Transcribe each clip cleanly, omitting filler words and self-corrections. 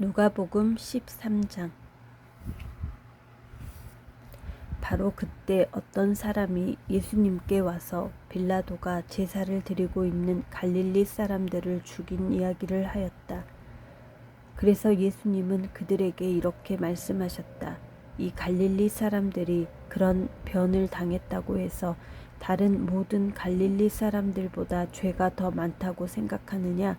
누가복음 13장. 바로 그때 어떤 사람이 예수님께 와서 빌라도가 제사를 드리고 있는 갈릴리 사람들을 죽인 이야기를 하였다. 그래서 예수님은 그들에게 이렇게 말씀하셨다. 이 갈릴리 사람들이 그런 변을 당했다고 해서 다른 모든 갈릴리 사람들보다 죄가 더 많다고 생각하느냐?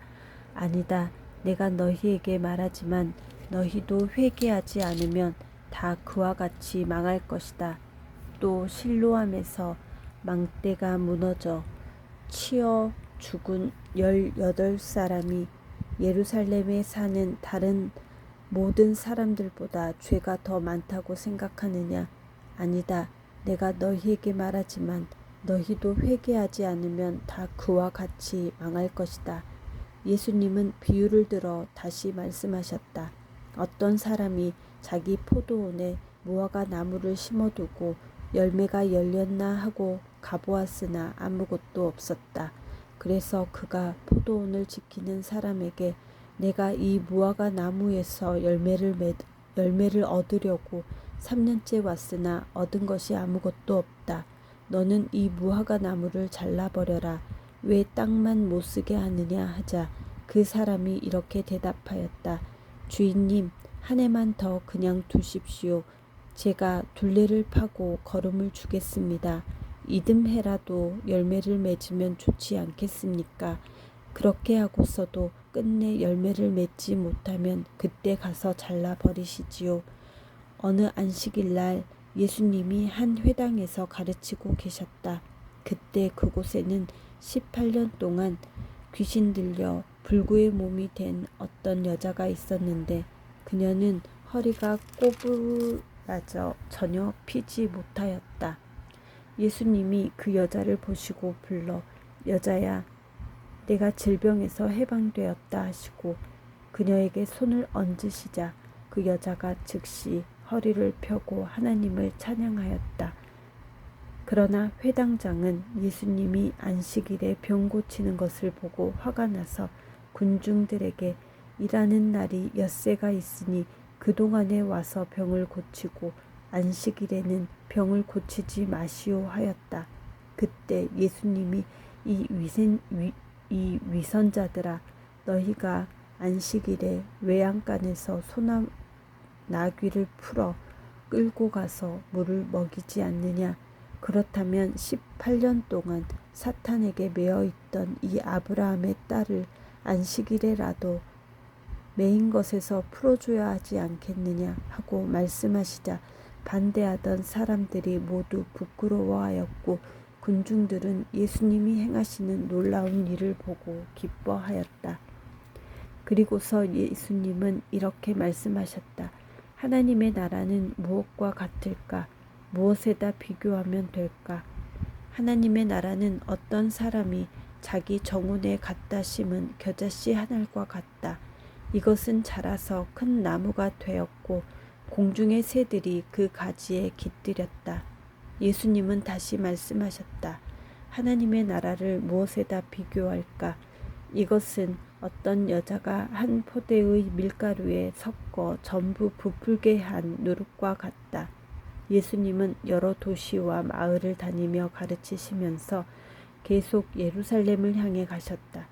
아니다. 내가 너희에게 말하지만 너희도 회개하지 않으면 다 그와 같이 망할 것이다. 또 실로암에서 망대가 무너져 치어 죽은 18사람이 예루살렘에 사는 다른 모든 사람들보다 죄가 더 많다고 생각하느냐? 아니다. 내가 너희에게 말하지만 너희도 회개하지 않으면 다 그와 같이 망할 것이다. 예수님은 비유를 들어 다시 말씀하셨다. 어떤 사람이 자기 포도원에 무화과 나무를 심어두고 열매가 열렸나 하고 가보았으나 아무것도 없었다. 그래서 그가 포도원을 지키는 사람에게 내가 이 무화과 나무에서 열매를 얻으려고 3년째 왔으나 얻은 것이 아무것도 없다. 너는 이 무화과 나무를 잘라버려라. 왜 땅만 못쓰게 하느냐 하자 그 사람이 이렇게 대답하였다. 주인님, 한 해만 더 그냥 두십시오. 제가 둘레를 파고 거름을 주겠습니다. 이듬해라도 열매를 맺으면 좋지 않겠습니까? 그렇게 하고서도 끝내 열매를 맺지 못하면 그때 가서 잘라버리시지요. 어느 안식일날 예수님이 한 회당에서 가르치고 계셨다. 그때 그곳에는 18년 동안 귀신 들려 불구의 몸이 된 어떤 여자가 있었는데 그녀는 허리가 꼬부라져 전혀 피지 못하였다. 예수님이 그 여자를 보시고 불러 여자야, 내가 질병에서 해방되었다 하시고 그녀에게 손을 얹으시자 그 여자가 즉시 허리를 펴고 하나님을 찬양하였다. 그러나 회당장은 예수님이 안식일에 병 고치는 것을 보고 화가 나서 군중들에게 일하는 날이 엿새가 있으니 그동안에 와서 병을 고치고 안식일에는 병을 고치지 마시오 하였다. 그때 예수님이 이 위선자들아, 너희가 안식일에 외양간에서 소나 나귀를 풀어 끌고 가서 물을 먹이지 않느냐? 그렇다면 18년 동안 사탄에게 매어 있던 이 아브라함의 딸을 안식일에라도 매인 것에서 풀어줘야 하지 않겠느냐 하고 말씀하시자 반대하던 사람들이 모두 부끄러워하였고 군중들은 예수님이 행하시는 놀라운 일을 보고 기뻐하였다. 그리고서 예수님은 이렇게 말씀하셨다. 하나님의 나라는 무엇과 같을까? 무엇에다 비교하면 될까? 하나님의 나라는 어떤 사람이 자기 정원에 갖다 심은 겨자씨 한 알과 같다. 이것은 자라서 큰 나무가 되었고 공중의 새들이 그 가지에 깃들였다. 예수님은 다시 말씀하셨다. 하나님의 나라를 무엇에다 비교할까? 이것은 어떤 여자가 한 포대의 밀가루에 섞어 전부 부풀게 한 누룩과 같다. 예수님은 여러 도시와 마을을 다니며 가르치시면서 계속 예루살렘을 향해 가셨다.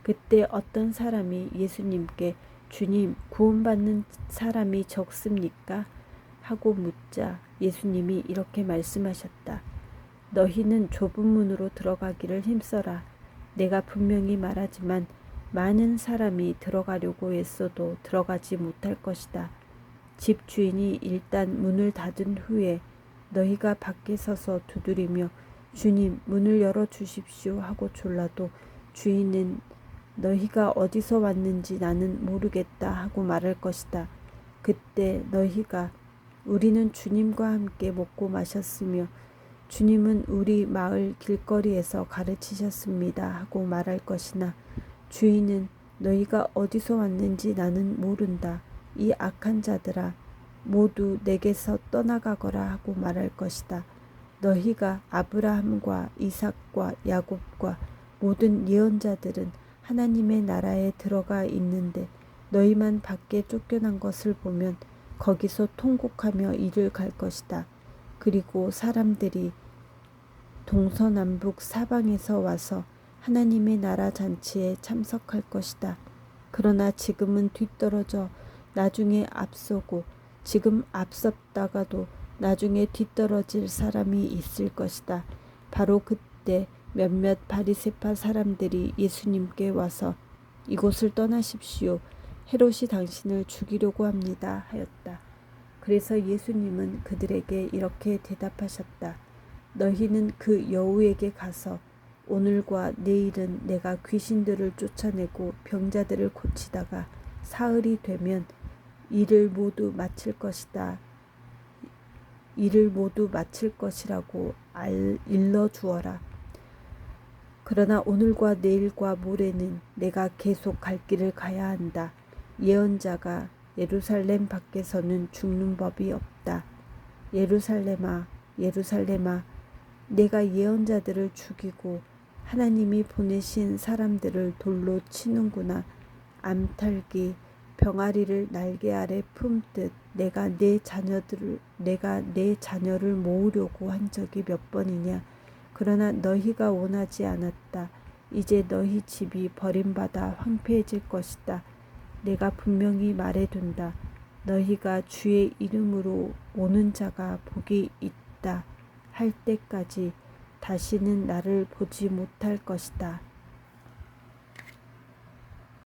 그때 어떤 사람이 예수님께 주님, 구원받는 사람이 적습니까? 하고 묻자 예수님이 이렇게 말씀하셨다. 너희는 좁은 문으로 들어가기를 힘써라. 내가 분명히 말하지만 많은 사람이 들어가려고 애써도 들어가지 못할 것이다. 집 주인이 일단 문을 닫은 후에 너희가 밖에 서서 두드리며 주님, 문을 열어주십시오 하고 졸라도 주인은 너희가 어디서 왔는지 나는 모르겠다 하고 말할 것이다. 그때 너희가 우리는 주님과 함께 먹고 마셨으며 주님은 우리 마을 길거리에서 가르치셨습니다 하고 말할 것이나 주인은 너희가 어디서 왔는지 나는 모른다. 이 악한 자들아, 모두 내게서 떠나가거라 하고 말할 것이다. 너희가 아브라함과 이삭과 야곱과 모든 예언자들은 하나님의 나라에 들어가 있는데 너희만 밖에 쫓겨난 것을 보면 거기서 통곡하며 이를 갈 것이다. 그리고 사람들이 동서남북 사방에서 와서 하나님의 나라 잔치에 참석할 것이다. 그러나 지금은 뒤떨어져 나중에 앞서고 지금 앞섰다가도 나중에 뒤떨어질 사람이 있을 것이다. 바로 그때 몇몇 바리새파 사람들이 예수님께 와서 이곳을 떠나십시오. 헤롯이 당신을 죽이려고 합니다. 하였다. 그래서 예수님은 그들에게 이렇게 대답하셨다. 너희는 그 여우에게 가서 오늘과 내일은 내가 귀신들을 쫓아내고 병자들을 고치다가 사흘이 되면 일을 모두 마칠 것이라고 일러 주어라. 그러나 오늘과 내일과 모레는 내가 계속 갈 길을 가야 한다. 예언자가 예루살렘 밖에서는 죽는 법이 없다. 예루살렘아, 예루살렘아, 내가 예언자들을 죽이고 하나님이 보내신 사람들을 돌로 치는구나. 암탉이 병아리를 날개 아래 품듯 내가 내 자녀를 모으려고 한 적이 몇 번이냐. 그러나 너희가 원하지 않았다. 이제 너희 집이 버림받아 황폐해질 것이다. 내가 분명히 말해둔다. 너희가 주의 이름으로 오는 자가 복이 있다 할 때까지 다시는 나를 보지 못할 것이다.